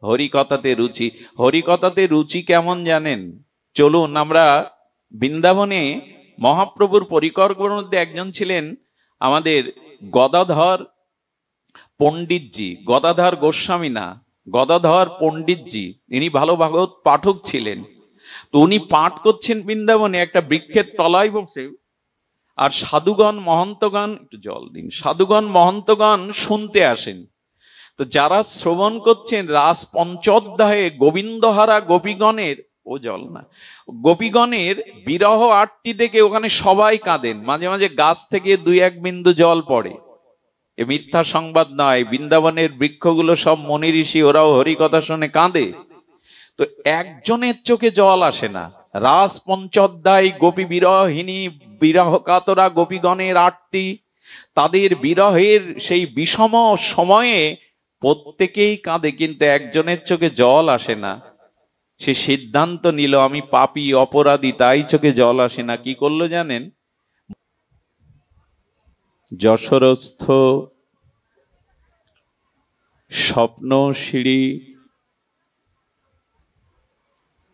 হরিকথাতে রুচি। হরিকথাতে রুচি কেমন জানেন? চলুন আমরা বৃন্দাবনে মহাপ্রভুর পরিকর্মর মধ্যে একজন ছিলেন আমাদের গদাধর পণ্ডিতজি, গদাধর গোস্বামী না, গদাধর পণ্ডিতজি। ইনি ভালো ভাগবত পাঠক ছিলেন। তো উনি পাঠ করছেন বৃন্দাবনে একটা বৃক্ষের তলায় বসে, আর সাধুগণ মহন্তগণ, একটু জল দিন, সাধুগণ মহন্তগণ শুনতে আসেন। তো যারা শ্রবণ করছেন রাস পঞ্চোধ্যায়ে গোবিন্দহারা গোপীগণের, ও জল না, গোপীগণের বিরহ আরতি থেকে ওখানে সবাই কাঁদেন। মাঝে মাঝে গাছ থেকে 2-1 বিন্দু জল পড়ে। এ মিথ্যা সংবাদ নয়, বৃন্দাবনের বৃক্ষগুলো সব মনি ঋষি, ওরাও হরিকথা শুনে কাঁদে। তো একজনের চোখে জল আসে না। রাস পঞ্চোধ্যায় গোপী বিরহিনী, বিরহ কাতরা গোপীগণের আরতি, তাদের বিরহের সেই বিষম সময়ে প্রত্যেকেই কাঁদে, কিন্তু একজনের চোখে জল আসে না। সে সিদ্ধান্ত নিল আমি পাপী অপরাধী, তাই চোখে জল আসে না। কি করলো জানেন? যশোরস্থ স্বপ্ন সিঁড়ি,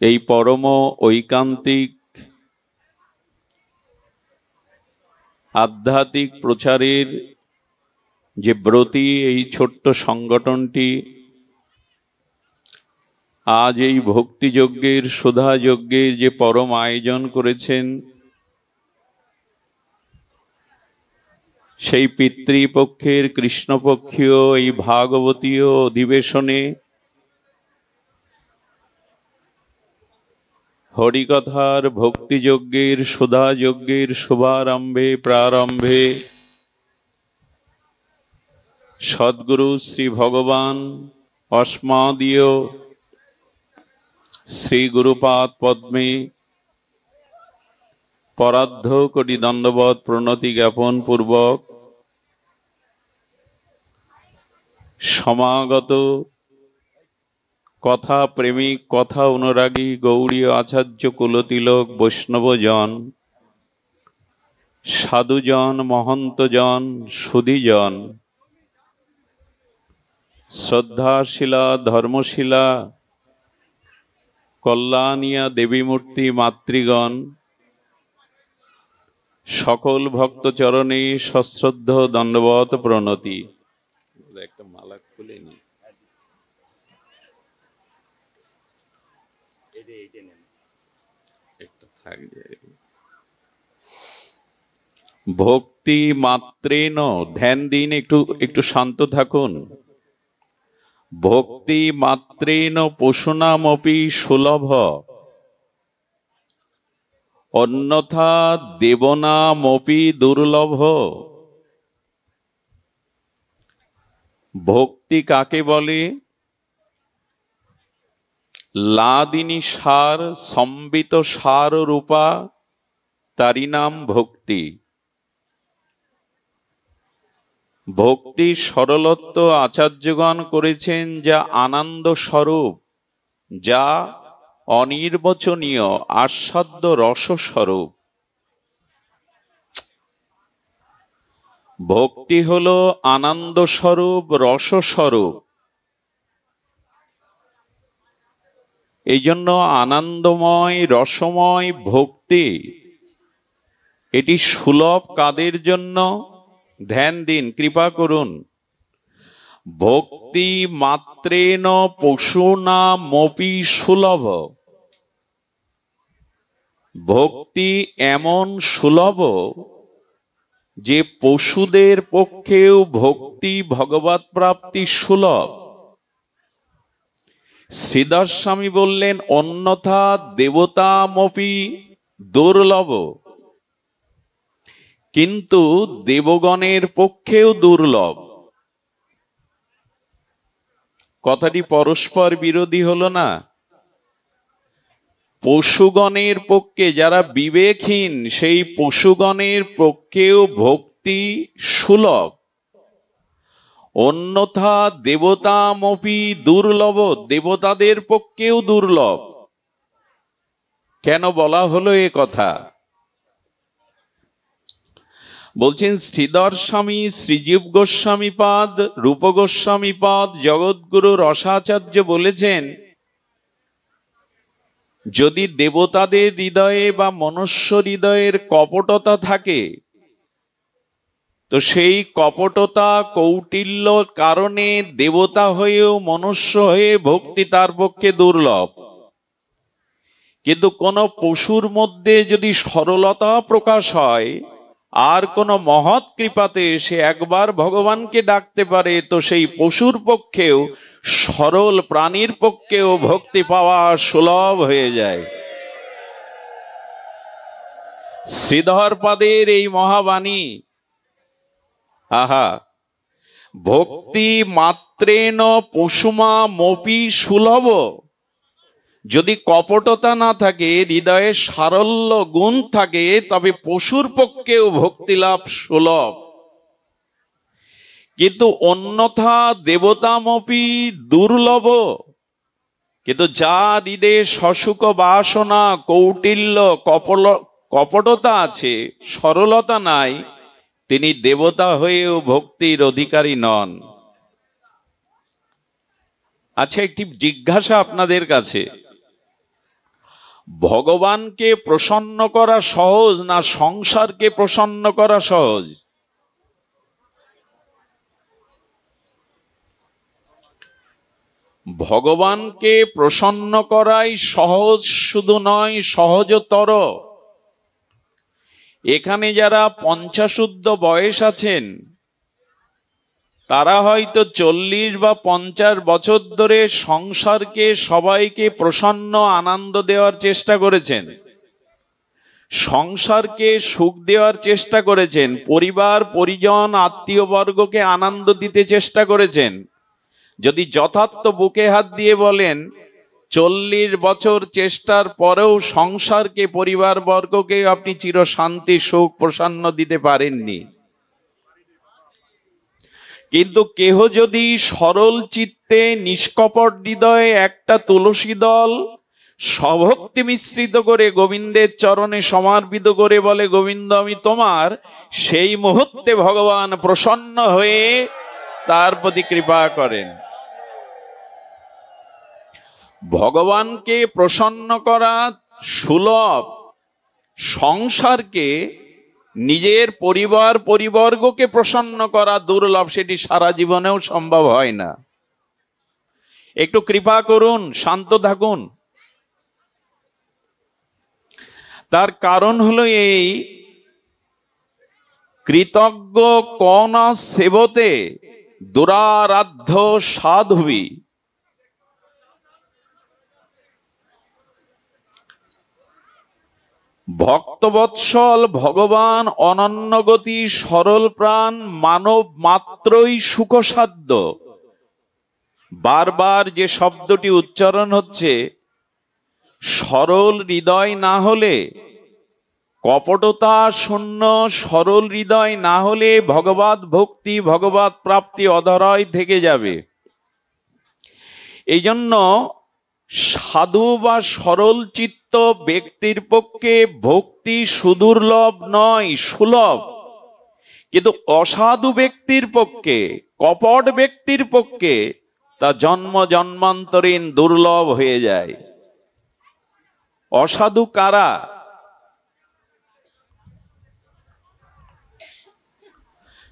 এই পরম ঐকান্তিক আধ্যাত্মিক প্রচারের যে ব্রতী এই ছোট্ট সংগঠনটি আজ এই ভক্তিযজ্ঞের সুধা যজ্ঞের যে পরম আয়োজন করেছেন, সেই পিতৃপক্ষের কৃষ্ণপক্ষীয় এই ভাগবতীয় অধিবেশনে হরিকথার ভক্তিযজ্ঞের সুধা যজ্ঞের শুভারম্ভে প্রারম্ভে সদ্গুরু শ্রী ভগবান অস্মাদীয় শ্রী গুরুপাদ পদ্মে পরার্ধ কোটি দণ্ডবৎ প্রণতি জ্ঞাপন পূর্বক সমাগত কথা প্রেমিক, কথা অনুরাগী গৌড়ীয় আচার্য কুলতিলক বৈষ্ণবজন, সাধুজন, মহন্তজন, সুধীজন, শ্রদ্ধাশীলা ধর্মশীলা কল্যাণিয়া দেবীমূর্তি মাতৃগণ, সকল ভক্ত চরণে সশ্রদ্ধ দণ্ডবৎ প্রণতি। একটা মালা খুলে নি, ভক্তি মাত্রেন, ধ্যান দিন, একটু শান্ত থাকুন। ভক্তি মাত্রেন পশুনামপি সুলভ, অন্যথা দেবনামপি দুর্লভ। ভক্তি কাকে বলে? লাদিনী সার সম্বিত সার রূপা, তারি নাম ভক্তি। ভক্তির সরলত্ব আচার্যগণ করেছেন যা আনন্দ স্বরূপ, যা অনির্বচনীয় আস্বাদ্য রসস্বরূপ। ভক্তি হলো আনন্দ স্বরূপ, রসস্বরূপ। এই জন্য আনন্দময় রসময় ভক্তি, এটি সুলভ কাদের জন্য? ধ্যান দিন, কৃপা করুন। ভক্তি মাত্রেন পশুনামপি সুলভ। ভক্তি এমন সুলভ যে পশুদের পক্ষেও ভক্তি ভগবৎ প্রাপ্তি সুলভ। শ্রীধর স্বামী বললেন অন্যথা দেবতামপি দুর্লভ, কিন্তু দেবগণের পক্ষেও দুর্লভ। কথাটি পরস্পর বিরোধী হলো না? পশুগণের পক্ষে, যারা বিবেকহীন, সেই পশুগণের পক্ষেও ভক্তি সুলভ, অন্যথা দেবতামপি দুর্লভ, দেবতাদের পক্ষেও দুর্লভ। কেন বলা হলো এ কথা? বলছেন শ্রীধর স্বামী, শ্রীজীব গোস্বামী পাদ, রূপ গোস্বামী পাদ, জগৎগুরু রসাচার্য বলেছেন, যদি দেবতাদের হৃদয়ে বা মনুষ্য হৃদয়ের কপটতা থাকে, তো সেই কপটতা কৌটিল্য কারণে দেবতা হয়েও মনুষ্য হয়ে ভক্তি তার পক্ষে দুর্লভ। কিন্তু কোন পশুর মধ্যে যদি সরলতা প্রকাশ হয় আর কোন মহৎ কৃপাতে সে একবার ভগবানকে ডাকতে পারে, তো সেই পশুর পক্ষেও, সরল প্রাণীর পক্ষেও ভক্তি পাওয়া সুলভ হয়ে যায়। শ্রীধর পাদের এই মহাবাণী, আহা, ভক্তি মাত্রেন পশুমা মপি সুলভ। যদি কপটতা না থাকে, হৃদয়ে সারল্য গুণ থাকে, তবে পশুর পক্ষেও ভক্তি লাভ সুলভ। কিন্তু অন্যথা দেবতামপি দুর্লভ। কিন্তু যার হৃদয়ে সসুখ বাসনা, কৌটিল্য, কপটতা আছে, সরলতা নাই, তিনি দেবতা হয়েও ভক্তির অধিকারী নন। আচ্ছা, একটি জিজ্ঞাসা আপনাদের কাছে, ভগবানকে প্রসন্ন করা সহজ না সংসারকে প্রসন্ন করা সহজ? ভগবানকে প্রসন্ন করাই সহজ শুধু নয়, সহজতর। এখানে যারা পঞ্চাশুদ্ধ বয়স আছেন, তারা হয়তো 40 বা 50 বছর ধরে সংসারকে, সবাইকে প্রসন্ন আনন্দ দেওয়ার চেষ্টা করেছেন, সংসারকে সুখ দেওয়ার চেষ্টা করেছেন, পরিবার পরিজন আত্মীয় বর্গকে আনন্দ দিতে চেষ্টা করেছেন। যদি যথার্থ বুকে হাত দিয়ে বলেন, 40 বছর চেষ্টার পরেও সংসারকে, পরিবার বর্গকে আপনি চিরশান্তি সুখ প্রসন্ন দিতে পারেননি। কিন্তু কেহ যদি সরল চিত্তে নিষ্কপট হৃদয়ে একটা তুলসী দল স্বভক্তি মিশ্রিত করে গোবিন্দের চরণে সমর্পিত করে বলে, গোবিন্দ আমি তোমার, সেই মুহূর্তে ভগবান প্রসন্ন হয়ে তার প্রতি কৃপা করেন। ভগবানকে প্রসন্ন করা সুলভ, সংসারকে, নিজের পরিবার পরিবর্গকে প্রসন্ন করা দুর্লভ। সেটি সারা জীবনেও সম্ভব হয় না। একটু কৃপা করুন, শান্ত থাকুন। তার কারণ হলো এই, কৃতজ্ঞ কন সেবতে দুরারাধ্য সাধুবি। ভক্তবৎসল ভগবান অনন্যগতি সরল প্রাণ মানব মাত্রই সুখসাধ্য। বারবার যে শব্দটি উচ্চারণ হচ্ছে, সরল হৃদয় না হলে, কপটতা শূন্য সরল হৃদয় না হলে ভগবৎ ভক্তি, ভগবৎ প্রাপ্তি অধরাই থেকে যাবে। এই জন্য সাধু বা সরল চিত্ত ব্যক্তির পক্ষে ভক্তি সুদুর্লভ নয়, সুলভ। কিন্তু অসাধু ব্যক্তির পক্ষে, কপট ব্যক্তির পক্ষে তা জন্ম জন্মান্তরীণ দুর্লভ হয়ে যায়। অসাধু কারা?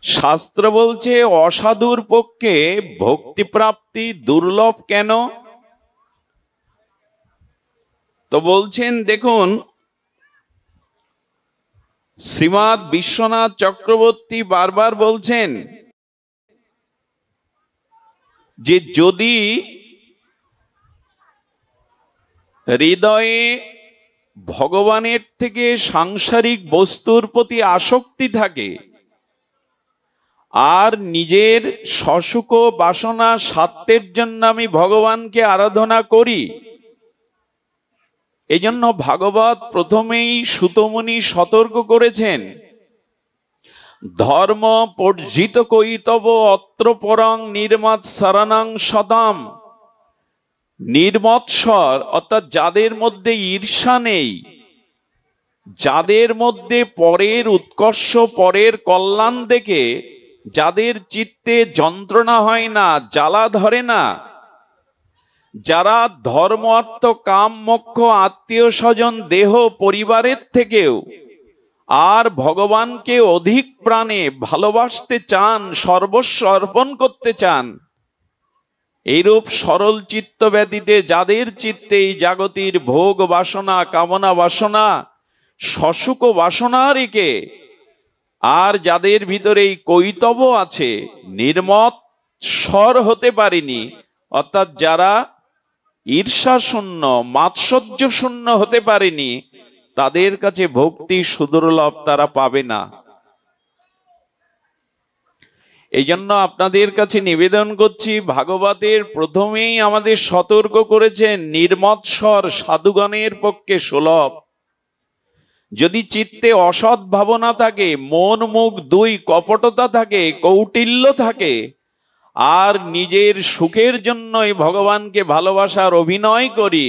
শাস্ত্র বলছে অসাধুর পক্ষে ভক্তি প্রাপ্তি দুর্লভ কেন? তো বলছেন, দেখুন, শ্রীমৎ বিশ্বনাথ চক্রবর্তী বারবার বলছেন যে যদি হৃদয়ে ভগবানের থেকে সাংসারিক বস্তুর প্রতি আসক্তি থাকে আর নিজের সসুখ বাসনা স্বার্থের জন্য আমি ভগবানকে আরাধনা করি, এই জন্য ভাগবত প্রথমেই সুতমুনি সতর্ক করেছেন, ধর্ম পর্জিত কৈতব অত্র পরং নির্মৎ শরণং সদাম। নির্মৎসর অর্থাৎ যাদের মধ্যে ঈর্ষা নেই, যাদের মধ্যে পরের উৎকর্ষ, পরের কল্যাণ দেখে যাদের চিত্তে যন্ত্রণা হয় না, জ্বালা ধরে না, যারা ধর্ম অর্থ কাম মোক্ষ আত্মীয় স্বজন দেহ পরিবারের থেকেও আর ভগবানকে অধিক প্রাণে ভালোবাসতে চান, সর্বস্ব অর্পণ করতে চান, এইরূপ সরল চিত্ত ব্যতীতে যাদের চিত্তে এই জাগতির ভোগ বাসনা, কামনা বাসনা, সসুখ বাসনা রেখে আর যাদের ভিতরে এই কৈতব আছে, নির্মত স্বর হতে পারেনি, অর্থাৎ যারা ঈর্ষা শূন্য, মাৎসর্য শূন্য হতে পারেনি, তাদের কাছে ভক্তি সুদুর্লভ, তারা পাবে না। এই জন্য আপনাদের কাছে নিবেদন করছি, ভাগবতের প্রথমেই আমাদের সতর্ক করেছেন, নির্মৎসর সাধুগণের পক্ষে সুলভ। যদি চিত্তে অসৎ ভাবনা থাকে, মন মুখ দুই কপটতা থাকে, কৌটিল্য থাকে, আর নিজের সুখের জন্যই ভগবানকে ভালোবাসার অভিনয় করি,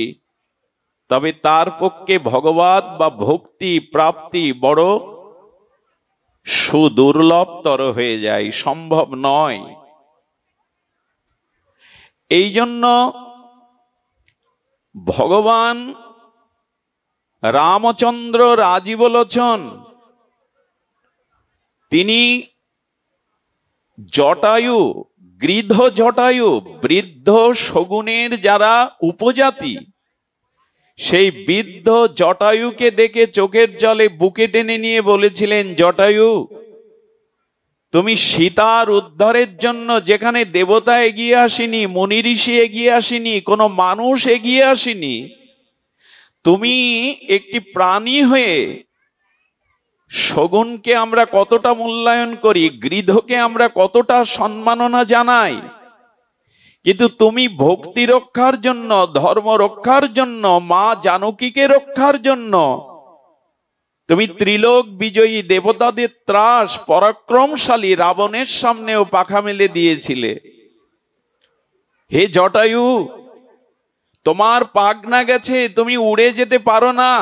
তবে তার পক্ষে ভগবত বা ভক্তি প্রাপ্তি বড় সুদুর্লভতর হয়ে যায়, সম্ভব নয়। এই জন্য ভগবান রামচন্দ্র রাজীবলোচন তিনি জটায়ু, গৃধ জটায়ু, বৃদ্ধ শগুনের যারা উপজাতি, সেই বৃদ্ধ জটায়ুকে দেখে চোখের জলে বুকে টেনে নিয়ে বলেছিলেন, জটায়ু, তুমি সীতার উদ্ধারের জন্য যেখানে দেবতা এগিয়ে আসেনি, মুনি ঋষি এগিয়ে আসেনি, কোনো মানুষ এগিয়ে আসেনি, তুমি একটি প্রাণী হয়ে, শগুনকে আমরা কতটা মূল্যায়ন করি, গৃধকে আমরা কতটা সম্মাননা জানাই, কিন্তু তুমি ভক্তি রক্ষার জন্য, ধর্ম রক্ষার জন্য, মা জানকীকে রক্ষার জন্য তুমি ত্রিলোক বিজয়ী দেবতাদের ত্রাস, পরাক্রমশালী রাবণের সামনেও পাখা মেলে দিয়েছিলে। হে জটায়ু, তোমার পাগনা গেছে, তুমি উড়ে যেতে পারো না।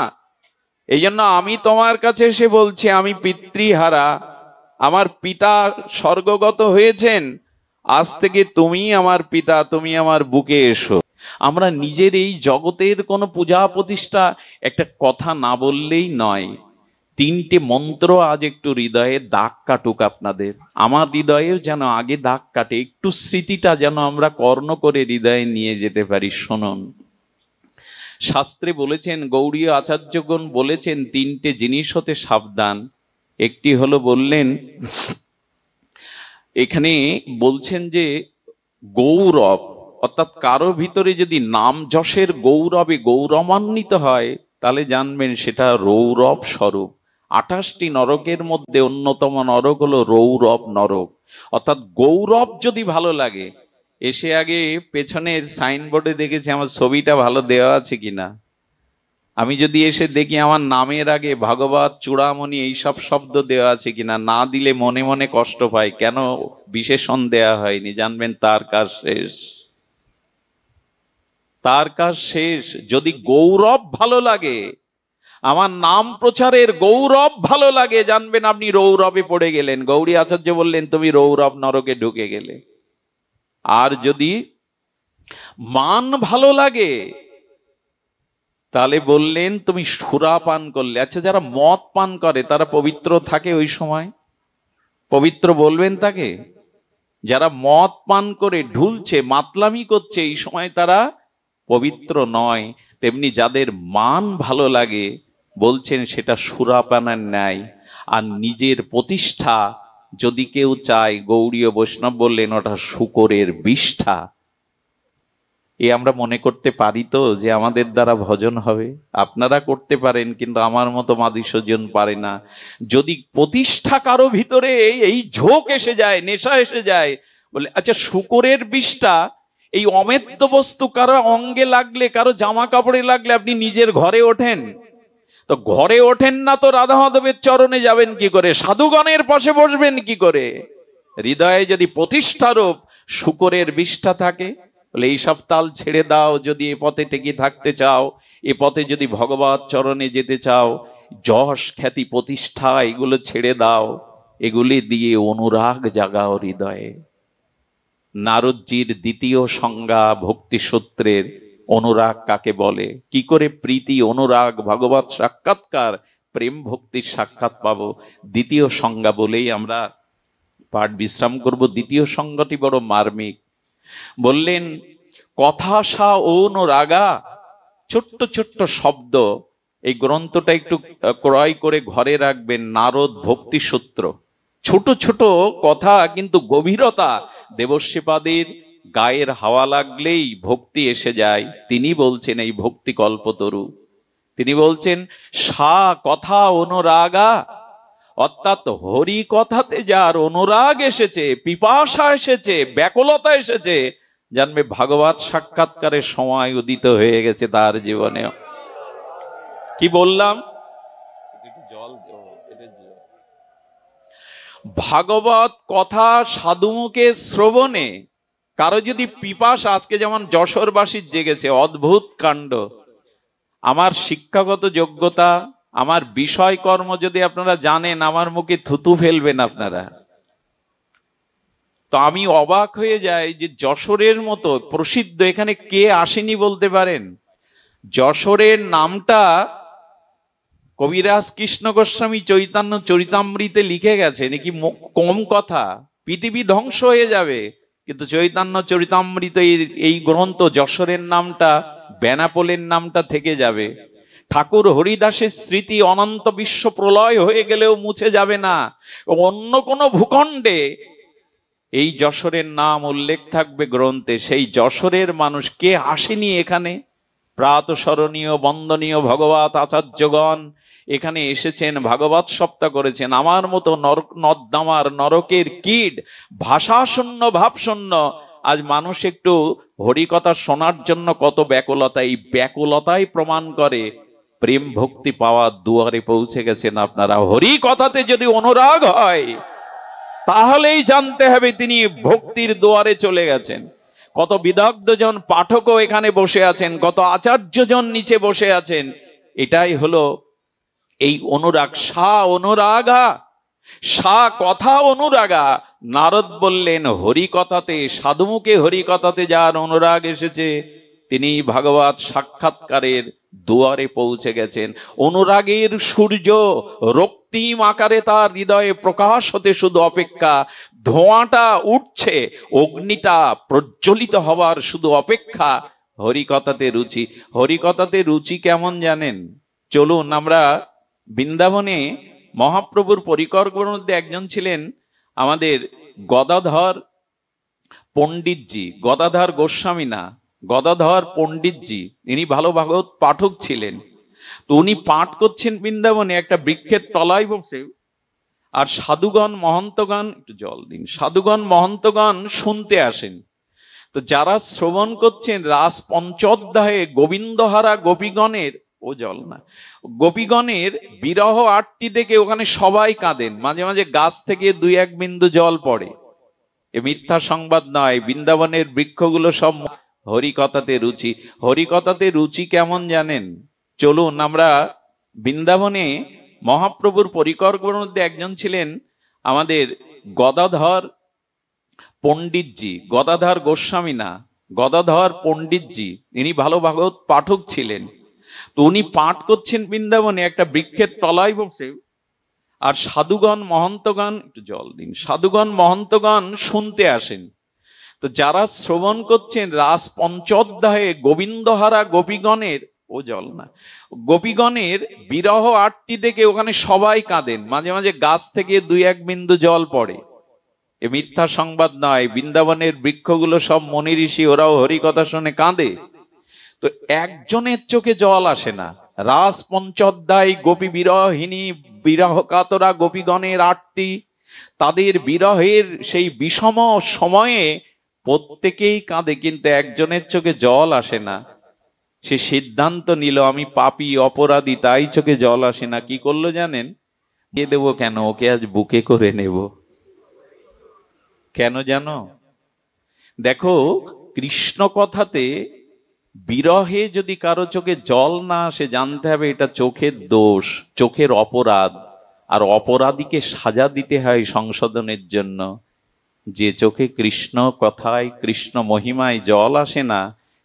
এই জন্য আমি তোমার কাছে এসে বলছি, আমি পিতৃহারা, আমার পিতা স্বর্গগত হয়েছেন, আজ থেকে তুমি আমার পিতা, তুমি আমার বুকে এসো। আমরা নিজের এই জগতের কোনো পূজা প্রতিষ্ঠা একটা কথা না বললেই নয়। তিনটে মন্ত্র আজ একটু হৃদয়ে দাগ কাটুক আপনাদের, আমার হৃদয়েও যেন আগে দাগ কাটে, একটু স্মৃতিটা যেন আমরা কর্ণ করে হৃদয়ে নিয়ে যেতে পারি। শুনুন, শাস্ত্রে বলেছেন, গৌড়ীয় আচার্যগণ বলেছেন, তিনটে জিনিস হতে সাবধান। একটি হলো, বললেন এখানে বলছেন যে গৌরব, অর্থাৎ কারো ভিতরে যদি নাম যশের গৌরবে গৌরবান্বিত হয়, তাহলে জানবেন সেটা রৌরব স্বরূপ। 28টি নরকের মধ্যে অন্যতম নরক হলো রৌরব নরক। অর্থাৎ গৌরব যদি ভালো লাগে, এসে আগে পেছনের সাইনবোর্ডে দেখেছি আমার ছবিটা ভালো দেওয়া আছে কিনা। আমি যদি এসে দেখি আমার নামের আগে ভাগবত, চূড়ামণি এইসব শব্দ দেওয়া আছে কিনা, না দিলে মনে মনে কষ্ট পাই, কেন বিশেষণ দেয়া হয়নি, জানবেন তার কাজ শেষ, তার কাজ শেষ। যদি গৌরব ভালো লাগে, আমার নাম প্রচারের গৌরব ভালো লাগে, জানবেন আপনি রৌরবে পড়ে গেলেন। গৌড়ী আচার্য বললেন, তুমি রৌরব নরকে ঢুকে গেলে। আর যদি মান ভালো লাগে, তাহলে বললেন তুমি সুরা পান করলে। আচ্ছা, যারা মদ পান করে তারা পবিত্র থাকে ওই সময়? পবিত্র বলবেন তাকে? যারা মদ পান করে ঢুলছে, মাতলামি করছে, এই সময় তারা পবিত্র নয়। তেমনি যাদের মান ভালো লাগে, বলছেন সেটা সুরাপানের ন্যায়। আর নিজের প্রতিষ্ঠা যদি কেউ চায়, গৌড়ীয় বৈষ্ণব বললেন ওটা শূকরের বিষ্ঠা। আমরা মনে করতে পারি তো যে আমাদের দ্বারা ভজন হবে? আপনারা করতে পারেন, কিন্তু আমার মতো মাধুর্যজন পারে না। যদি প্রতিষ্ঠা কারো ভিতরে এই ঝোঁক এসে যায়, নেশা এসে যায়, বলে আচ্ছা শূকরের বিষ্ঠা, এই অমেদ্য বস্তু কারো অঙ্গে লাগলে, কারো জামা কাপড়ে লাগলে আপনি নিজের ঘরে ওঠেন? তো ঘরে ওঠেন না তো রাধা মাধবের চরণে যাবেন কি করে? সাধুগণের পাশে বসবেন কি করে? হৃদয়ে যদি প্রতিষ্ঠারূপ শূকরের বিষ্ঠা থাকে, বলে এইসব তাল ছেড়ে দাও। যদি এ পথে টেকে থাকতে চাও, এ পথে যদি ভগবত চরণে যেতে চাও, যশ খ্যাতি প্রতিষ্ঠা এগুলো ছেড়ে দাও, এগুলি দিয়ে অনুরাগ জাগাও হৃদয়ে। নারদজির দ্বিতীয় সংজ্ঞা ভক্তি সূত্রের অনুরাগ কাকে বলে, কি করে প্রীতি অনুরাগ ভগবত সাক্ষাৎকার প্রেম ভক্তির সাক্ষাৎ পাবো, দ্বিতীয় সংজ্ঞা বলেই আমরা পাঠ বিশ্রাম করব। দ্বিতীয় সংজ্ঞাটি বড় মার্মিক। বললেন কথা সা অনুরাগা, ছোট্ট ছোট্ট শব্দ। এই গ্রন্থটা একটু ক্রয় করে ঘরে রাখবেন, নারদ ভক্তি সূত্র। ছোট ছোট কথা কিন্তু গভীরতা। দেবশ্রীপাদের গায়ের হাওয়া লাগলেই ভক্তি এসে যায়। তিনি বলছেন এই ভক্তি কল্পতরু, তিনি বলছেন সা কথা অনুরাগা, অর্থাৎ হরি কথাতে যার অনুরাগ এসেছে, পিপাসা এসেছে, ব্যাকুলতা এসেছে, জানবে ভাগবত সাক্ষাৎকারের সময় উদিত হয়ে গেছে তার জীবনে। কি বললাম? ভাগবত কথা সাধুমুখে শ্রবণে কারো যদি পিপাসা, আজকে যেমন যশোরবাসীর জেগেছে, অদ্ভুত কাণ্ড। আমার শিক্ষাগত যোগ্যতা, আমার বিষয় কর্ম যদি আপনারা জানেন, আমার মুখে থুতু ফেলবেন আপনারা। তো আমি অবাক হয়ে যাই যে যশোরের মতো প্রসিদ্ধ, এখানে কে আসেনি বলতে পারেন? যশোরের নামটা কবিরাজ কৃষ্ণ গোস্বামী চৈতন্য চরিতামৃতে লিখে গেছে, নাকি কম কথা, পৃথিবী ধ্বংস হয়ে যাবে, কিন্তু চৈতন্য চরিতামৃত এই গ্রন্থ যশোরের নামটা, বেনাপোলের নামটা থেকে যাবে। ঠাকুর হরিদাসের স্মৃতি অনন্ত বিশ্ব প্রলয় হয়ে গেলেও মুছে যাবে না। অন্য কোনো ভূখণ্ডে এই যশোরের নাম উল্লেখ থাকবে গ্রন্থে। সেই যশোরের মানুষ কে আসেনি এখানে? প্রাতঃস্মরণীয় বন্দনীয় ভগবত আচার্যগণ এখানে এসেছেন, ভাগবত সপ্তাহ করেছেন। আমার মতো নর্দমার নরকের কীট, ভাষাশূন্য ভাবশূন্য আজ মানুষ একটু হরিকথা শোনার জন্য কত ব্যাকুলতা, এই ব্যাকুলতাই প্রমাণ করে প্রেম ভক্তি পাওয়ার দুয়ারে পৌঁছে গেছেন আপনারা। হরি কথাতে যদি অনুরাগ হয় তাহলেই জানতে হবে তিনি ভক্তির দুয়ারে চলে গেছেন। কত বিদগ্ধজন পাঠকও এখানে বসে আছেন, কত আচার্যজন নিচে বসে আছেন। এটাই হলো এই অনুরাগ। সা অনুরাগা, সা কথা অনুরাগা। নারদ বললেন হরি কথাতে, সাধুমুখে হরি কথাতে যার অনুরাগ এসেছে তিনি ভাগবত সাক্ষাৎকারের দুয়ারে পৌঁছে গেছেন। অনুরাগের সূর্য রক্তিম আকারে তার হৃদয়ে প্রকাশ হতে শুধু অপেক্ষা। ধোঁয়াটা উঠছে, অগ্নিটা প্রজ্বলিত হবার শুধু অপেক্ষা। হরিকথাতে রুচি। হরিকথাতে রুচি কেমন জানেন? চলুন আমরা বৃন্দাবনে মহাপ্রভুর পরিকর্মের মধ্যে একজন ছিলেন আমাদের গদাধর পণ্ডিতজি, গদাধর গোস্বামী না, গদাধর পণ্ডিতজি। ইনি ভালো ভাগবত পাঠক ছিলেন। তো উনি পাঠ করছেন বৃন্দাবনে একটা বৃক্ষের তলায় বসে, আর সাধুগণ মহন্তগণ, একটু জল দিন, সাধুগণ মহন্তগণ শুনতে আসেন। তো যারা শ্রবণ করছেন রাস পঞ্চোধ্যায়ে গোবিন্দহারা গোপীগণের, ও জল না, গোপীগণের বিরহ আরতি দেখে ওখানে সবাই কাঁদেন। মাঝে মাঝে গাছ থেকে 2-1 বিন্দু জল পড়ে। এ মিথ্যা সংবাদ নয়। বৃন্দাবনের বৃক্ষগুলো সব হরিকথাতে রুচি। হরিকথাতে রুচি কেমন জানেন? চলুন আমরা বৃন্দাবনে মহাপ্রভুর পরিকর্মের মধ্যে একজন ছিলেন আমাদের গদাধর পণ্ডিতজি, গদাধর গোস্বামী না, গদাধর পণ্ডিতজি। ইনি ভালো ভাগবত পাঠক ছিলেন। তো উনি পাঠ করছেন বৃন্দাবনে একটা বৃক্ষের তলায় বসে, আর সাধুগণ মহন্তগণ, একটু জল দিন, সাধুগণ মহন্তগণ শুনতে আসেন। তো যারা শ্রবণ করছেন রাস পঞ্চোধ্যায়ে গোবিন্দহারা গোপীগণের, ও জল না, গোপীগণের বিরহ আরতি দেখে ওখানে সবাই কাঁদেন। মাঝে মাঝে গাছ থেকে 2-1 বিন্দু জল পড়ে। এ মিথ্যা সংবাদ নয়। বৃন্দাবনের বৃক্ষগুলো সব মনি ঋষি, ওরাও হরিকথা শুনে কাঁদে। তো একজনের চোখে জল আসে না। রাস পঞ্চোধ্যায় গোপী বিরহিনী, বিরহ কাতরা গোপীগণের আরতি, তাদের বিরহের সেই বিষম সময়ে প্রত্যেকেই কাঁদে, কিন্তু একজনের চোখে জল আসে না। সে সিদ্ধান্ত নিল আমি পাপী অপরাধী, তাই চোখে জল আসে না। কি করলো জানেন? দিয়ে দেবো কেন, ওকে আজ বুকে করে নেব। কেন জানো? দেখো, কৃষ্ণ কথাতে বিরহে যদি কারো চোখে জল না আসে, জানতে হবে এটা চোখের দোষ, চোখের অপরাধ। আর অপরাধীকে সাজা দিতে হয় সংশোধনের জন্য। যে চোখে কৃষ্ণ কথায়, কৃষ্ণ মহিমায় জল আসে না,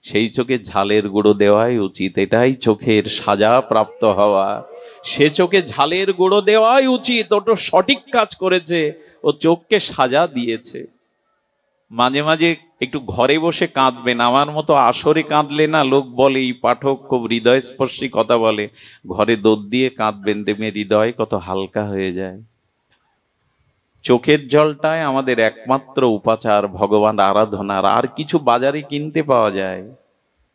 সেই চোখে ঝালের গুঁড়ো দেওয়াই উচিত। এটাই চোখের সাজা প্রাপ্ত হওয়া। সে চোখে ঝালের গুঁড়ো দেওয়াই উচিত। ওটা সঠিক কাজ করেছে, ও চোখকে সাজা দিয়েছে। মাঝে মাঝে একটু ঘরে বসে কাঁদবেন। আমার মতো আসরে কাঁদলে না, লোক বলে এই পাঠক খুব হৃদয়স্পর্শী কথা বলে, ঘরে দোদ দিয়ে কাঁদবেন, দেখবেন হৃদয় কত হালকা হয়ে যায়। চোখের জলটাই আমাদের একমাত্র উপাচার ভগবান আরাধনার। আর কিছু বাজারে কিনতে পাওয়া যায়,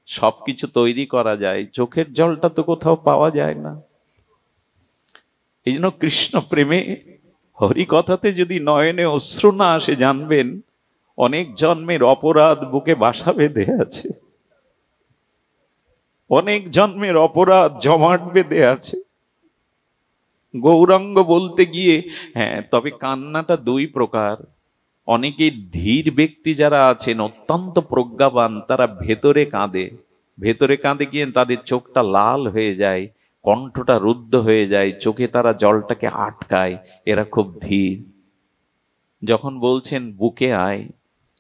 সবকিছু তৈরি করা যায়, চোখের জলটা তো কোথাও পাওয়া যায় না। এই জন্য কৃষ্ণ প্রেমে, হরি কথাতে যদি নয়নে অশ্রু না আসে, জানবেন অনেক জন্মের অপরাধ বুকে বাসা বেঁধে আছে, অনেক জন্মের অপরাধ জমাট বেঁধে আছে। গৌরাঙ্গ বলতে গিয়ে, হ্যাঁ, তবে কান্নাটা দুই প্রকার। অনেকে ধীর ব্যক্তি যারা আছেন, অত্যন্ত প্রজ্ঞাবান, তারা ভেতরে কাঁদে। ভেতরে কাঁদে গিয়ে তাদের চোখটা লাল হয়ে যায়, কণ্ঠটা রুদ্ধ হয়ে যায়, চোখে তারা জলটাকে আটকায়। এরা খুব ধীর। যখন বলছেন বুকে আয়,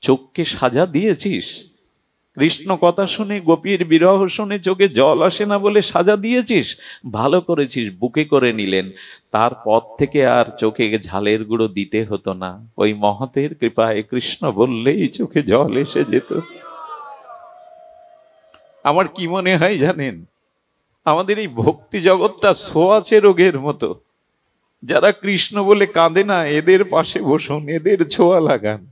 চোখকে সাজা দিয়েছিস। কৃষ্ণ কথা শুনে, গোপীর বিরহ শুনে চোখে জল আসে না বলে সাজা দিয়েছিস, ভালো করেছিস, বুকে করে নিলেন। তারপর থেকে আর চোখে ঝালের গুঁড়ো দিতে হতো না। ওই মহতের কৃপায় কৃষ্ণ বললেই চোখে জল এসে যেত। আমার কি মনে হয় জানেন, আমাদের এই ভক্তি জগৎটা ছোঁয়াচে রোগের মতো। যারা কৃষ্ণ বলে কাঁদে না, এদের পাশে বসুন, এদের ছোঁয়া লাগান।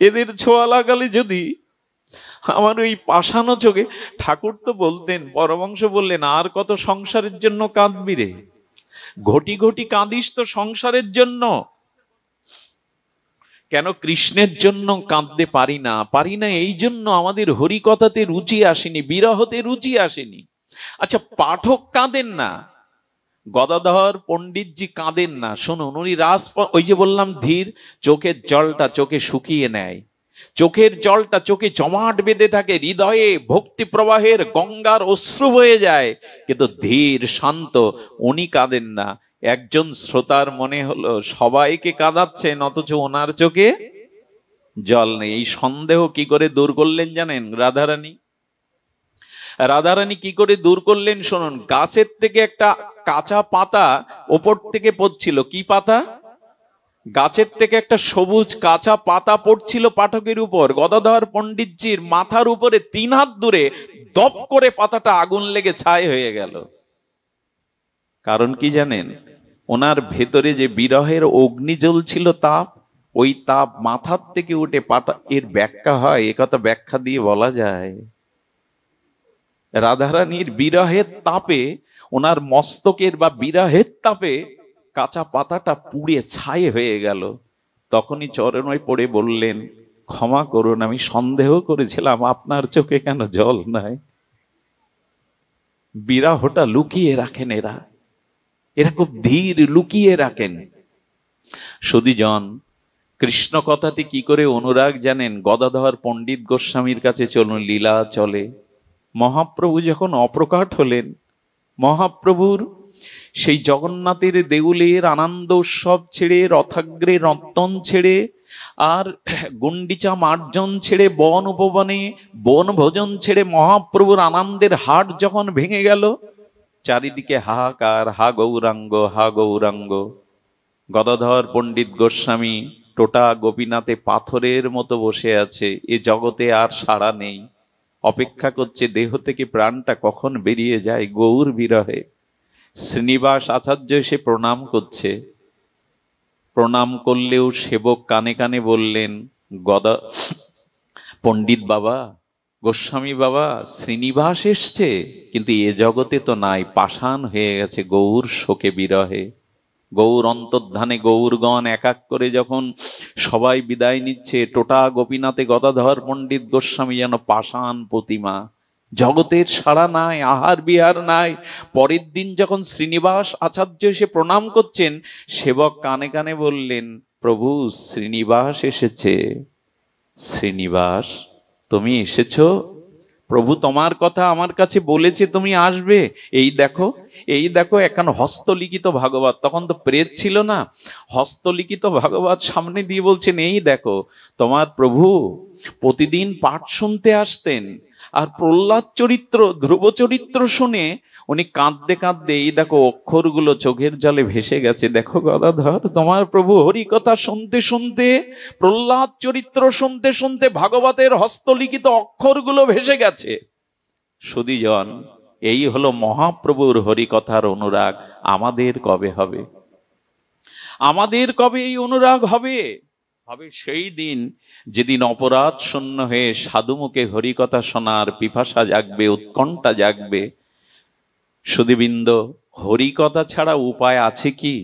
এদের ছোঁয়া লাগালে যদি আমার ওই পাষানো চোখে, ঠাকুর তো বলতেন, পরমহংস বললেন, আর কত সংসারের জন্য কাঁদবি রে, ঘটি ঘটি কাঁদিস তো সংসারের জন্য। কেন কৃষ্ণের জন্য কাঁদতে পারি না? পারি না এই জন্য আমাদের হরিকথাতে রুচি আসেনি, বিরহতে রুচি আসেনি। আচ্ছা, পাঠক কাঁদেন না, গদাধর পণ্ডিতজি কাঁদেন না, শুনুন, উনি রাস, ওই যে বললাম ধীর, চোখের জলটা চোখে শুকিয়ে নেয়, চোখের জলটা চোখে জমাট বেঁধে থাকে, হৃদয়ে ভক্তি প্রবাহের গঙ্গার অশ্রু হয়ে যায়, কিন্তু ধীর শান্ত, উনি কাঁদেন না। একজন শ্রোতার মনে হলো সবাইকে কাঁদাচ্ছেন, অথচ ওনার চোখে জল নেই। এই সন্দেহ কি করে দূর করলেন জানেন রাধারানী? রাধারানী কি করে দূর করলেন শুনুন। গাছের থেকে একটা কাঁচা পাতা ওপর থেকে পড়ছিল। কি পাতা? গাছের থেকে একটা সবুজ কাঁচা পাতা পড়ছিল পাঠকের উপর। গদাধর পণ্ডিতজির মাথার উপরে 3 হাত দূরে দপ করে পাতাটা আগুন লেগে ছাই হয়ে গেল। কারণ কি জানেন? ওনার ভেতরে যে বিরহের অগ্নি জ্বলছিল, তাপ, ওই তাপ মাথার থেকে উঠে পাতা, এর ব্যাখ্যা হয়, একথা ব্যাখ্যা দিয়ে বলা যায়, রাধারানীর বিরহের তাপে, ওনার মস্তকের বা বিরহের তাপে কাঁচা পাতাটা পুড়ে ছাই হয়ে গেল। তখনই চরণে পড়ে বললেন, ক্ষমা করুন, আমি সন্দেহ করেছিলাম আপনার চোখে কেন জল নাই। বিরহটা লুকিয়ে রাখেন এরা, এরা খুব ধীর, লুকিয়ে রাখেন। সুধীজন, কৃষ্ণ কথাতে কি করে অনুরাগ জানেন? গদাধর পণ্ডিত গোস্বামীর কাছে চলুন, লীলা চলে। মহাপ্রভু যখন অপ্রকাট হলেন, মহাপ্রভুর সেই জগন্নাথের দেউলের আনন্দ উৎসব ছেড়ে, রথাগ্রে রত্তন ছেড়ে, আর গুন্ডিচা মার্জন ছেড়ে, বন উপবনে বন ভোজন ছেড়ে, মহাপ্রভুর আনন্দের হাট যখন ভেঙে গেল, চারিদিকে হাহাকার, হা গৌরাঙ্গ, হা গৌরাঙ্গ। গদাধর পণ্ডিত গোস্বামী টোটা গোপীনাথে পাথরের মতো বসে আছে, এ জগতে আর সাড়া নেই, অপেক্ষা করছে দেহ থেকে প্রাণটা কখন বেরিয়ে যায় গৌর বিরহে। শ্রীনিবাস আচার্য এসে প্রণাম করছে। প্রণাম করলেও সেবক কানে কানে বললেন, গদা পণ্ডিত বাবা, গোস্বামী বাবা, শ্রীনিবাস এসছে, কিন্তু এ জগতে তো নাই, পাষাণ হয়ে গেছে গৌর শোকে বিরহে। গৌর অন্তর্ধানে গৌরগণ এক এক করে যখন সবাই বিদায় নিচ্ছে, টোটা গোপীনাথে গদাধর পণ্ডিত গোস্বামী যেন পাষাণ প্রতিমা, জগতের সাড়া নাই, আহার বিহার নাই। পরের দিন যখন শ্রীনিবাস আচার্য এসে প্রণাম করছেন, সেবক কানে কানে বললেন, প্রভু শ্রীনিবাস এসেছে। শ্রীনিবাস? তুমি এসেছো, প্রভু তোমার কথা আমার কাছে বলেছে তুমি আসবে। এই দেখো, এই দেখো, এখন হস্তলিখিত ভাগবত, তখন তো প্রেত ছিল না, হস্তলিখিত ভাগবত সামনে দিয়ে বলছেন, এই দেখো তোমার প্রভু প্রতিদিন পাঠ শুনতে আসতেন, আর প্রহ্লাদ চরিত্র, ধ্রুব চরিত্র শুনে উনি কাঁদতে কাঁদতে, এই দেখো অক্ষরগুলো চোখের জলে ভেসে গেছে। দেখো গদাধর, তোমার প্রভু হরি কথা শুনতে শুনতে, প্রহ্লাদ চরিত্র শুনতে শুনতে ভাগবতের হস্তলিখিত অক্ষরগুলো ভেসে গেছে। সুধীজন, এই হলো মহাপ্রভুর হরিকথার অনুরাগ। আমাদের কবে হবে? আমাদের কবে এই অনুরাগ হবে? হবে সেই দিন যেদিন অপরাধ শূন্য হয়ে সাধুমুখে হরিকথা শোনার পিপাসা জাগবে, উৎকণ্ঠা জাগবে। সুধীবৃন্দ, হরিকথা ছাড়া উপায় আছে কি?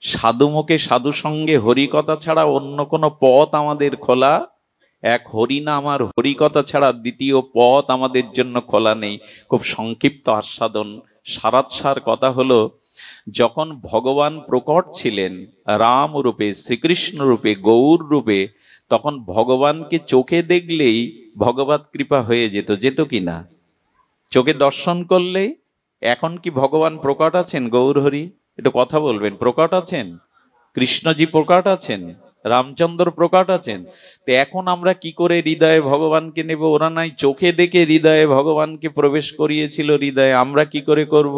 সাধুমুখে সাধু সঙ্গে হরিকথা ছাড়া অন্য কোনো পথ আমাদের খোলা? এক হরিনাম আর হরিকথা ছাড়া দ্বিতীয় পথ আমাদের জন্য খোলা নেই। খুব সংক্ষিপ্ত আস্বাদন, সারাৎসার কথা হলো, যখন ভগবান প্রকট ছিলেন রাম রূপে, শ্রীকৃষ্ণ রূপে, গৌর রূপে, তখন ভগবানকে চোখে দেখলেই ভগবত কৃপা হয়ে যেত, যেত কিনা? চোখে দর্শন করলেই। এখন কি ভগবান প্রকট আছেন? গৌর হরি একটু কথা বলবেন। প্রকট আছেন? কৃষ্ণজি প্রকট আছেন? রামচন্দ্র প্রকট আছেন? তো এখন আমরা কি করে হৃদয়ে ভগবানকে নেব? ওরা নাই চোখে দেখে হৃদয়ে ভগবানকে প্রবেশ করিয়েছিল হৃদয়ে, আমরা কি করে করব?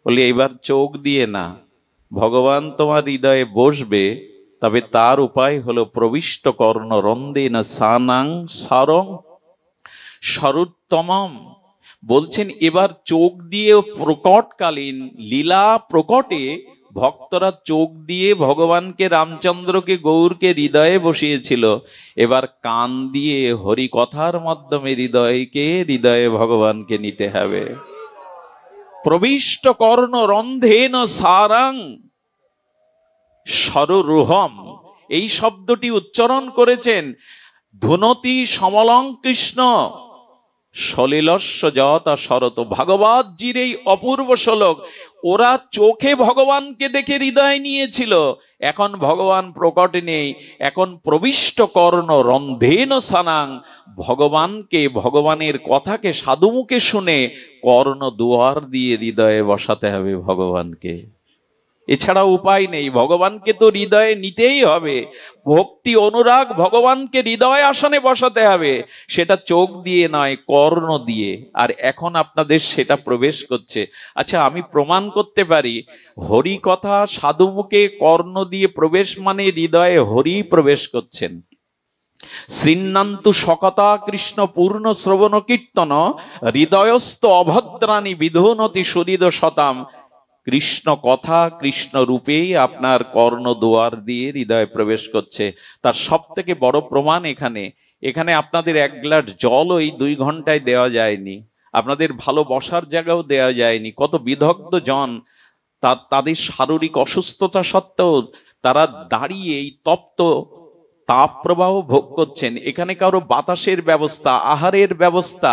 বলি এবার চোখ দিয়ে না, ভগবান তোমার হৃদয়ে বসবে, তবে তার উপায় হলো প্রবিষ্ট কর্ণ রন্দেন সানাং সারং সরুত্তমম। বলছেন এবার চোখ দিয়ে প্রকটকালীন লীলা প্রকটে ভক্তরা চোখ দিয়ে ভগবানকে, রামচন্দ্রকে, গৌরকে হৃদয়ে বসিয়েছিল। এবার কান দিয়ে হরি কথার মাধ্যমে হৃদয়ে ভগবানকে নিতে হবে। প্রবিষ্ট কর্ণ রন্ধেন সারাং সররুহম, এই শব্দটি উচ্চারণ করেছেন ধুনতি সমলং কৃষ্ণ সলিলস্য যত শরত। ভাগবতজির এই অপূর্ব শ্লোক, ওরা চোখে ভগবানকে দেখে হৃদয় নিয়েছিল, এখন ভগবান প্রকটে নেই, এখন প্রবিষ্ট কর্ণ রন্ধেন সানাং, ভগবানকে, ভগবানের কথাকে সাধুমুখে শুনে কর্ণ দুয়ার দিয়ে হৃদয়ে বসাতে হবে ভগবানকে। এছাড়া উপায় নেই, ভগবানকে তো হৃদয়ে নিতেই হবে। ভক্তি অনুরাগ ভগবানকে হৃদয় আসনে বসাতে হবে, সেটা চোখ দিয়ে নয়, কর্ণ দিয়ে। আর এখন আপনাদের সেটা প্রবেশ করছে। আচ্ছা, আমি প্রমাণ করতে পারি হরি কথা সাধুমুখে কর্ণ দিয়ে প্রবেশ মানে হৃদয়ে হরি প্রবেশ করছেন। শ্রীন্নান্তু সকতা কৃষ্ণ পূর্ণ শ্রবণ কীর্তন হৃদয়স্থ অভদ্রাণী বিধুনতি সুহৃদ শতাম। কৃষ্ণ কথা, কৃষ্ণ রূপেই আপনার কর্ণ দুয়ার দিয়ে হৃদয়ে প্রবেশ করছে। তার সব থেকে বড় প্রমাণ এখানে আপনাদের এক গ্লাস জল ওই 2 ঘন্টায় দেওয়া যায়নি, আপনাদের ভালো বসার জায়গাও দেওয়া যায়নি। কত বিদগ্ধ জন, তাদের শারীরিক অসুস্থতা সত্ত্বেও তারা দাঁড়িয়ে এই তপ্ত তাপ প্রবাহ ভোগ করছেন। এখানে কারো বাতাসের ব্যবস্থা, আহারের ব্যবস্থা,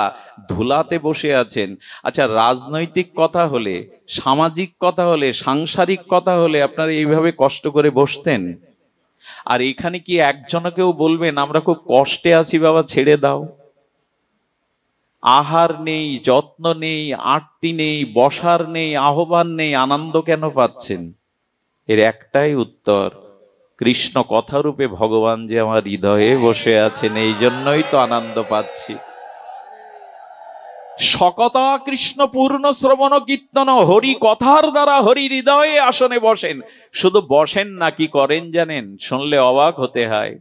ধুলাতে বসে আছেন। আচ্ছা, রাজনৈতিক কথা হলে, সামাজিক কথা হলে, সাংসারিক কথা হলে আপনারা এইভাবে কষ্ট করে বসতেন? আর এখানে কি একজনকেও বলবেন আমরা খুব কষ্টে আছি বাবা, ছেড়ে দাও? আহার নেই, যত্ন নেই, আরতি নেই, বসার নেই, আহ্বান নেই, আনন্দ কেন পাচ্ছেন? এর একটাই উত্তর, কৃষ্ণ কথারূপে ভগবান যে আমার হৃদয়ে বসে আছেন, এই জন্যই তো আনন্দ পাচ্ছি। সকতা কৃষ্ণ পূর্ণ শ্রবণ কীর্তন, হরি কথার দ্বারা হরি হৃদয়ে আসনে বসেন। শুধু বসেন না, কি করেন জানেন? শুনলে অবাক হতে হয়।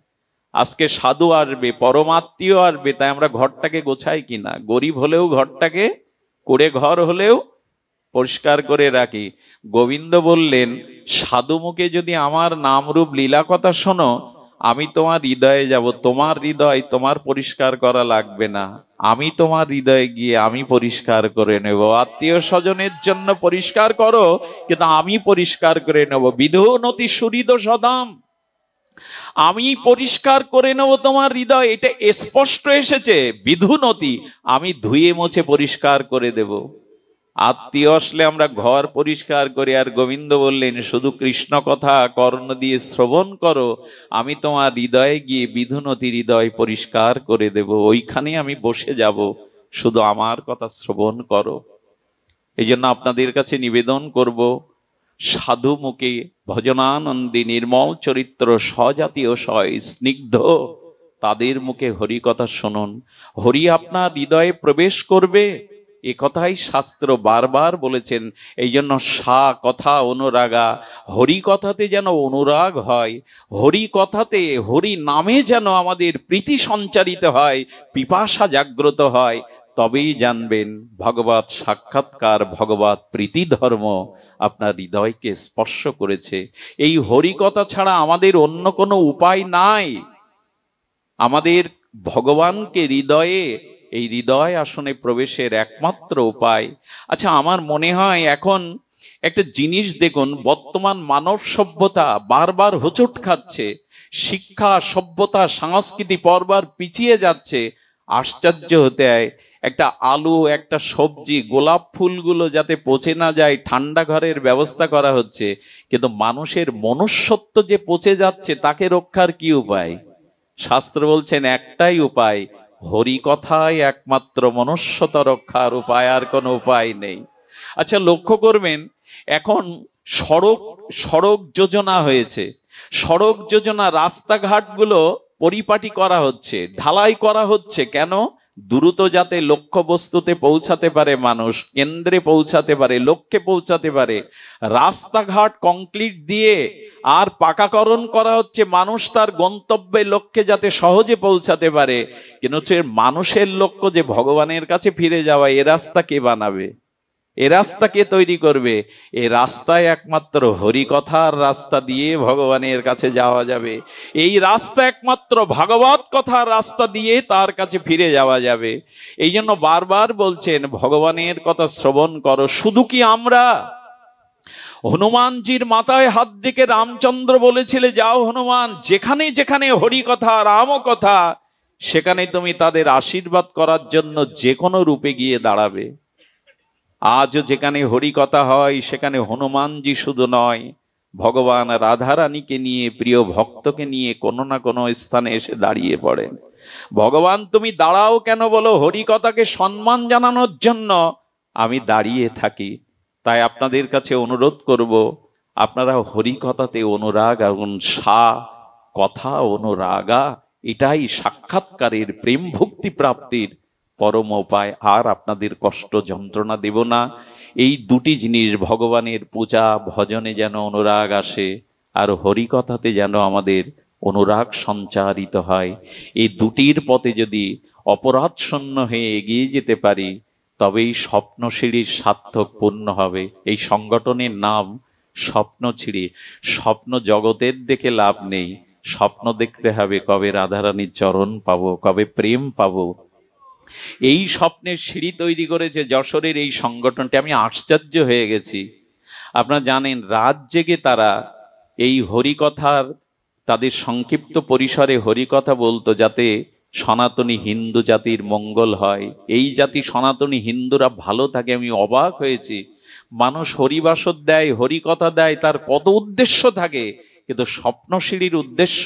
আজকে সাধু আসবে, পরমাত্মীয় আসবে, তাই আমরা ঘরটাকে গোছাই কিনা? গরিব হলেও ঘরটাকে, কুড়ে ঘর হলেও পরিষ্কার করে রাখি। গোবিন্দ বললেন, সাধুমুখে যদি আমার নামরূপ লীলা কথা শোনো, আমি তোমার হৃদয়ে যাব। তোমার হৃদয় তোমার পরিষ্কার করা লাগবে না, আমি তোমার হৃদয়ে গিয়ে আমি পরিষ্কার করে নেব। আত্মীয় স্বজনের জন্য পরিষ্কার করো, কিন্তু আমি পরিষ্কার করে নেব। বিধুনতি সুহৃদ সদাম, আমি পরিষ্কার করে নেব তোমার হৃদয়। এটা স্পষ্ট এসেছে, বিধুনতি, আমি ধুয়ে মুছে পরিষ্কার করে দেব। আত্মীয় আসলে আমরা ঘর পরিষ্কার করি, আর গোবিন্দ বললেন শুধু কৃষ্ণ কথা কর্ণ দিয়ে শ্রবণ করো, আমি তোমার হৃদয়ে গিয়ে বিধুনতি হৃদয় পরিষ্কার করে দেব, ওইখানে আমি বসে যাব, শুধু আমার কথা শ্রবণ করো। এই জন্য আপনাদের কাছে নিবেদন করব, সাধু মুখে ভজনানন্দী নির্মল চরিত্র স্বজাতীয় সয় স্নিগ্ধ তাদের মুখে হরি কথা শুনুন, হরি আপনার হৃদয়ে প্রবেশ করবে, এ কথাই শাস্ত্র বারবার বলেছেন। এই জন্য সা কথা অনুরাগা, হরি কথাতে যেন অনুরাগ হয়, হরি কথাতে হরি নামে যেন আমাদের প্রীতি সঞ্চারিত হয়, পিপাসা জাগ্রত হয়, তবেই জানবেন ভগবৎ সাক্ষাৎকার, ভগবৎ প্রীতি ধর্ম আপনার হৃদয়কে স্পর্শ করেছে। এই হরি কথা ছাড়া আমাদের অন্য কোনো উপায় নাই। আমাদের ভগবানকে হৃদয়ে, এই হৃদয় আসনে প্রবেশের একমাত্র উপায়। আচ্ছা, আমার মনে হয় এখন একটা জিনিস দেখুন, বর্তমান মানব সভ্যতা বারবার হোঁচট খাচ্ছে, শিক্ষা সভ্যতা সংস্কৃতি পরবার পিছিয়ে যাচ্ছে। আশ্চর্য হতে হয়, একটা আলু একটা সবজি গোলাপ ফুলগুলো যাতে পচে না যায় ঠান্ডা ঘরের ব্যবস্থা করা হচ্ছে, কিন্তু মানুষের মনুষ্যত্ব যে পচে যাচ্ছে তাকে রক্ষার কি উপায়? শাস্ত্র বলছেন একটাই উপায়, হরি কথাই একমাত্র মনুষ্যতা রক্ষার উপায়, আর কোনো উপায় নেই। আচ্ছা, লক্ষ্য করবেন এখন সড়ক যোজনা হয়েছে, সড়ক যোজনা, রাস্তাঘাটগুলো পরিপাটি করা হচ্ছে, ঢালাই করা হচ্ছে। কেন? দ্রুত যাতে লক্ষ্য বস্তুতে পৌঁছাতে পারে, মানুষ কেন্দ্রে পৌঁছাতে পারে, লক্ষ্যে পৌঁছাতে পারে। রাস্তাঘাট কংক্রিট দিয়ে আর পাকাকরণ করা হচ্ছে, মানুষ তার গন্তব্যে লক্ষ্যে যাতে সহজে পৌঁছাতে পারে। কিন্তু মানুষের লক্ষ্য যে ভগবানের কাছে ফিরে যাওয়া, এ রাস্তা কে বানাবে? এ রাস্তা কে তৈরি করবে? এই রাস্তায় একমাত্র হরি কথার রাস্তা দিয়ে ভগবানের কাছে যাওয়া যাবে। এই রাস্তা একমাত্র ভাগবত কথার রাস্তা দিয়ে তার কাছে ফিরে যাওয়া যাবে। এই জন্য বারবার বলছেন ভগবানের কথা শ্রবণ করো। শুধু কি আমরা? হনুমানজির মাথায় হাত দিকে রামচন্দ্র বলেছিলে, যাও হনুমান, যেখানে যেখানে হরি কথা রাম কথা, সেখানে তুমি তাদের আশীর্বাদ করার জন্য যে কোনো রূপে গিয়ে দাঁড়াবে। আজও যেখানে হরি কথা হয় সেখানে হনুমানজি শুধু নয়, ভগবান রাধারানীকে নিয়ে, প্রিয় ভক্তকে নিয়ে কোনো না কোনো স্থানে এসে দাঁড়িয়ে পড়েন। ভগবান তুমি দাঁড়াও কেন বলো? হরি কথাকে সম্মান জানানোর জন্য আমি দাঁড়িয়ে থাকি। তাই আপনাদের কাছে অনুরোধ করব, আপনারা হরি কথাতে অনুরাগ, এবং সা কথা অনুরাগা, এটাই সাক্ষাৎকারের প্রেম ভক্তি প্রাপ্তির পরম উপায়। আর আপনাদের কষ্ট যন্ত্রণা দেব না। এই দুটি জিনিস, ভগবানের পূজা ভজনে যেন অনুরাগ আসে, আর হরি কথাতে যেন আমাদের অনুরাগ সঞ্চারিত হয়, এই দুটির পথে যদি অপরাধ শূন্য হয়ে এগিয়ে যেতে পারি, তবেই স্বপ্ন সিঁড়ির সার্থক পূর্ণ হবে। এই সংগঠনের নাম স্বপ্ন ছিড়ি। স্বপ্ন জগতের দেখে লাভ নেই, স্বপ্ন দেখতে হবে কবে রাধারানীর চরণ পাবো, কবে প্রেম পাবো। এই স্বপ্নের সিঁড়ি তৈরি করেছে যশোরের এই সংগঠনটি। আমি আশ্চর্য হয়ে গেছি। আপনারা জানেন, রাত জেগে তারা এই হরিকথার, তাদের সংক্ষিপ্ত পরিসরে হরিকথা বলতো, যাতে সনাতনী হিন্দু জাতির মঙ্গল হয়, এই জাতি সনাতনী হিন্দুরা ভালো থাকে। আমি অবাক হয়েছি, মানুষ হরিবাসর দেয়, হরিকথা দেয়, তার কত উদ্দেশ্য থাকে, কিন্তু স্বপ্ন সিঁড়ির উদ্দেশ্য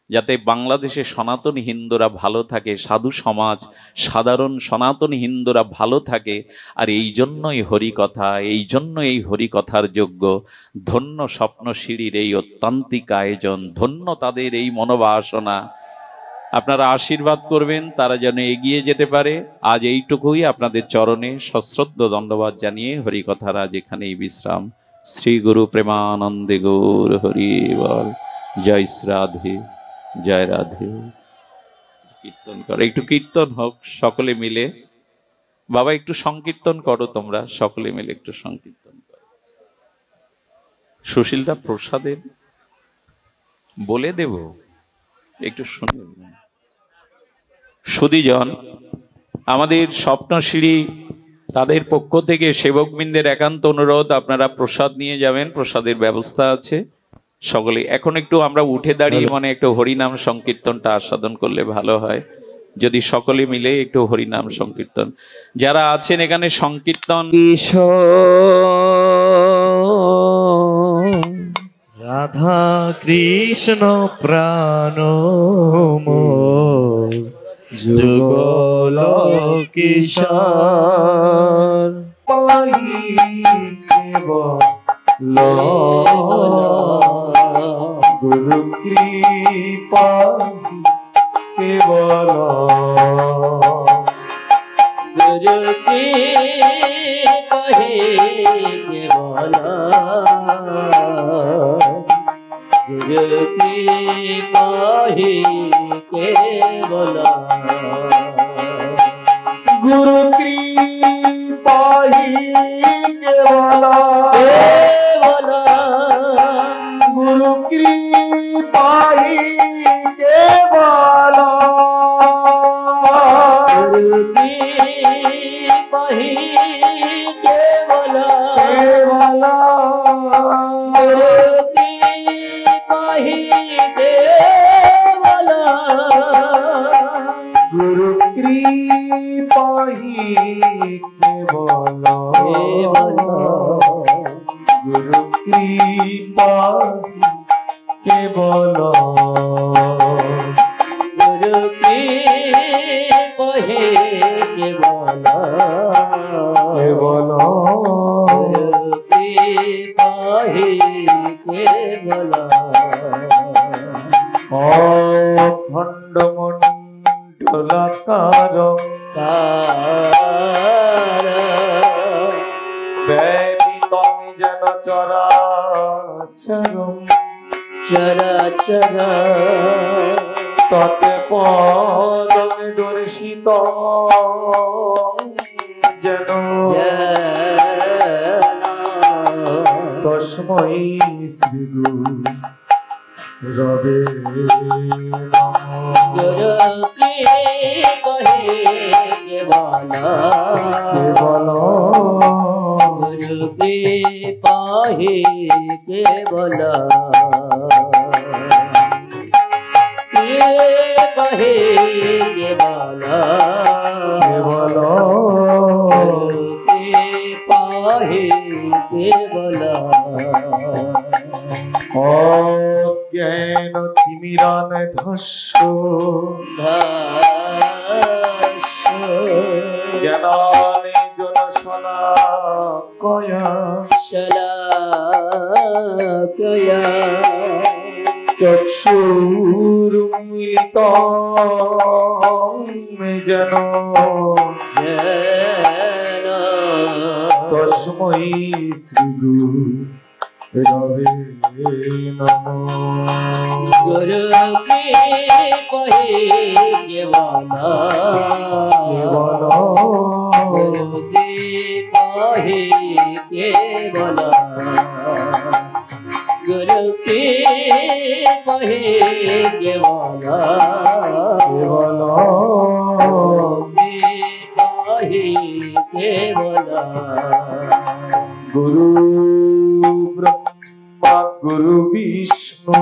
যাতে বাংলাদেশে সনাতনী হিন্দুরা ভালো থাকে, সাধু সমাজ, সাধারণ সনাতনী হিন্দুরা ভালো থাকে। আর এই জন্যই হরিকথা, এই জন্য এই হরিকথার যোগ্য। ধন্য স্বপ্ন সিঁড়ির এই অত্যান্তিক আয়োজন, ধন্য তাদের এই মনোবাসনা। আপনারা আশীর্বাদ করবেন তারা যেন এগিয়ে যেতে পারে। আজ এইটুকুই, আপনাদের চরণে সশ্রদ্ধ দণ্ডবাদ জানিয়ে হরিকথার আজ এখানেই বিশ্রাম। শ্রী গুরু প্রেমানন্দে গৌর হরি বল। জয় শ্রী রাধে, জয় রাধে। কীর্তন করো, একটু কীর্তন হোক সকলে মিলে। বাবা একটু সংকীর্তন করো, তোমরা সকলে মিলে একটু সংকীর্তন করো। সুশীলদা প্রসাদের বলে দেব, একটু শুনে। সুধীজন, আমাদের স্বপ্নশ্রী তাদের পক্ষ থেকে সেবকবৃন্দের একান্ত অনুরোধ, আপনারা প্রসাদ নিয়ে যাবেন, প্রসাদের ব্যবস্থা আছে। সকলে এখন একটু আমরা উঠে দাঁড়িয়ে একটু হরিনাম সংকীর্তনটা আস্বাদন করলে ভালো হয়। যদি সকলে মিলে একটু হরিনাম সংকীর্তন, যারা আছেন এখানে সংকীর্তন। রাধা কৃষ্ণ প্রাণ যুগল কিশোর গুরু কৃপা কেবল গুরু কৃপা কেবল गुरु कृपा ही केवल गुरु कृपा ही केवल केवल गुरु कृपा ही केवल गुरु कृपा ही केवल केवल गुरु गुरु कृपा ही केवल गुरु कृपा केवल गुरु कृपा ही केवल केवल गुरु कृपा ही केवल अखंड मंडलाकार व्यपितं जन चराचरं चराचर तत्पदं दर्शितं जन तस्मै श्री गुरु रवे गुरु कृपा केवल केवल गुरु कृपा केवल कृपा केवल केवल कृपा केवल ज्ञान तिमिरान धस्व ज्ञानाने जन शलाकया शलाकया चक्षुरुन्मिलितं जन तस्मै श्री गुरु रवे नमो गुरु कृपा केवल केवल गुरु कृपा केवल गुरु कृपा केवल केवल केवल गुरु ब्रह्मा गुरु विष्णु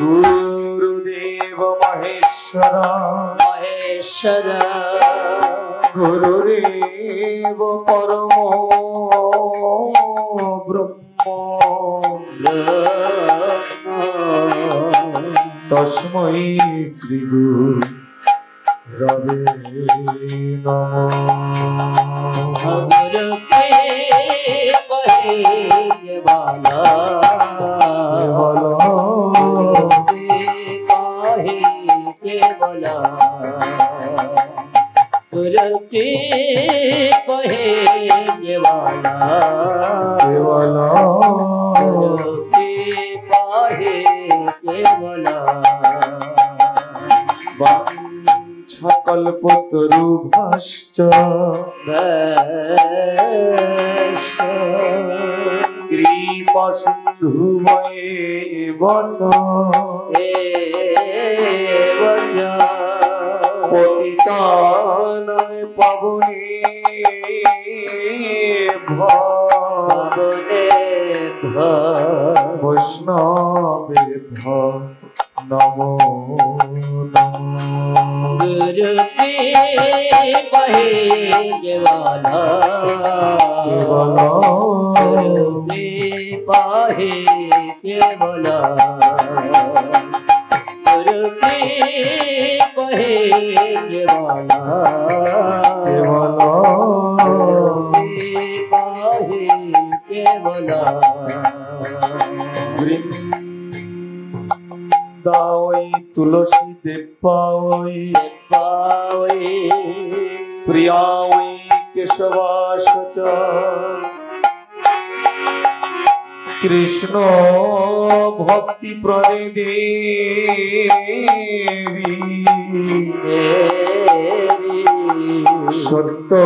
गुरुदेव महेश्वर महेश्वर गुरुरेव परमो ब्रह्म तस्मै श्री गुरु रवे नमो गुरु कृपा केवल केवल गुरु कृपा केवल केवल गुरु कृपा केवल कल्पतरुभ्यश्च कृपा सिन्धुमयेव च पतितानां पावनेभ्यो वैष्णवेभ्यो पहे केवला केवला पहे केवला वृंदावै तुलसी देवावै पावे प्रियावै केशवाश कृष्ण भक्ति प्रणिदेवी सत्य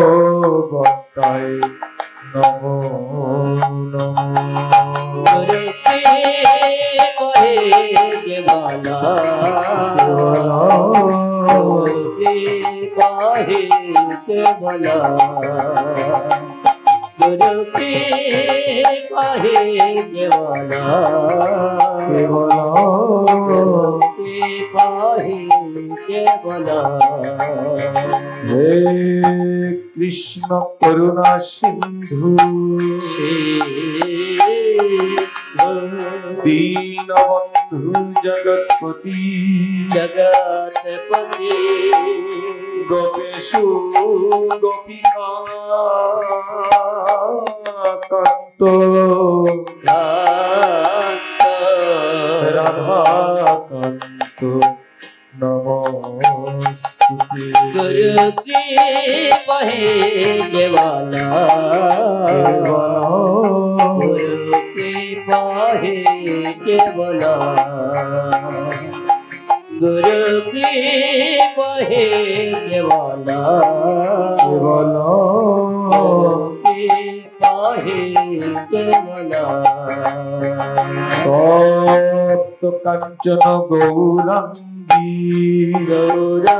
भक्ताय नमो नमो पहे केवला पहे केवला गुरु के पहे केवला केवला के पहे केवला हे कृष्ण करुणा सिंधु दीन बंधु जगतपति जगतपति गोपेशु गोपिका कांत राधा कांत नमोस्तुते गुरु के पहे केवला गुरु के पहे केवला गुरु के पहे केवला पहे केवला सप्त कंचन गौरंगी गौरांगी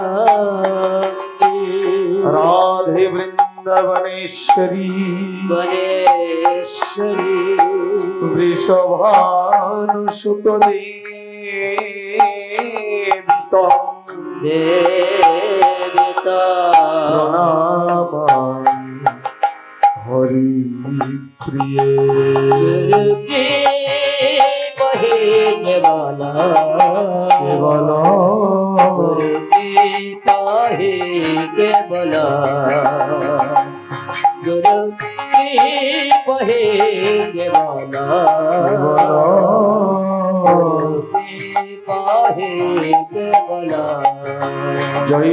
राधे वृंदावनेश्वरी वनेश्वरी वृषभानुसुत देवता प्रणामामि हरि प्रिय गुरु के पहे केवला केवला गुरु के पहे केवला गुरु के पहे केवला गुरु के पहे केवला जय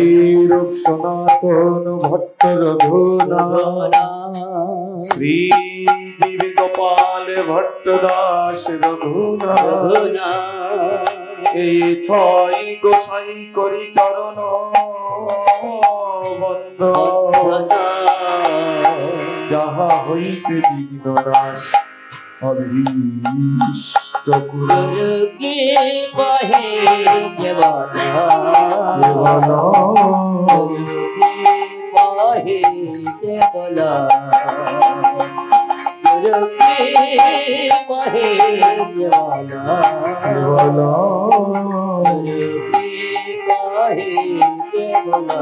रूप सनातन भट्ट रघुना श्री जीव गोपाल भट्ट दास रघुना এই ছয় গোসাই করি চরণ বন্ধ যাহা হইতে বিঘ্ন নাশ অভীষ্ট কুল के पहे केवला पहे केवला गुरु के पहे केवला गुरु के पहे केवला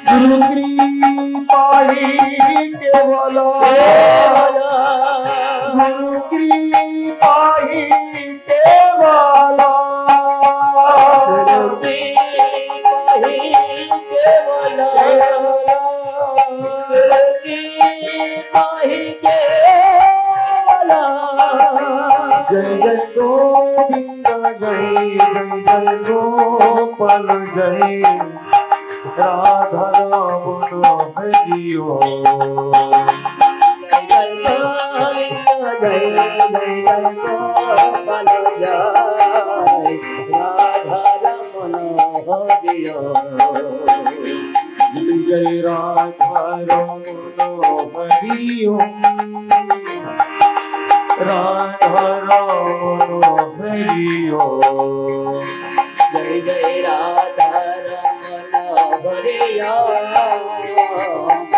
गुरु कृपा ही केवल गुरु कृपा ही केवल गुरु के पहे केवला गुरु के पहे केवला जय जय गोविंद जय जय जय गोपाल जय राधा राम हरिओ जय गोविंद जय जय गोपाल जय राधा रमन हरिओ जय राधा राम हरिओ राधा राम हरिओ जय जय राधा रमन हरिओ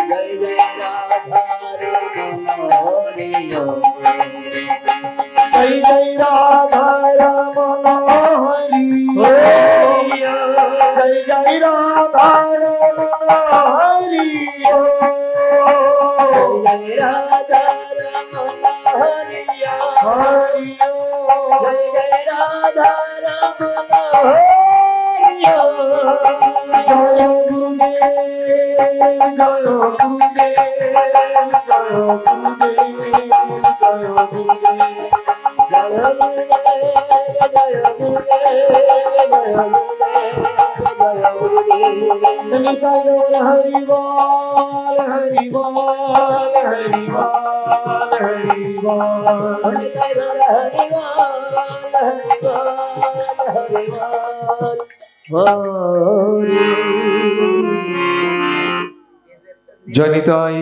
जय जय राधा रमन हरिओ जय जय राधा रमन हरिओ जय जय राधा रमन हरिओ जय राधा रमन हरिओ हरिओ जय जय राधा रमन हरिओ निताय गौर हरि बोल हरि बोल हरि बोल हरि बोल जनिताई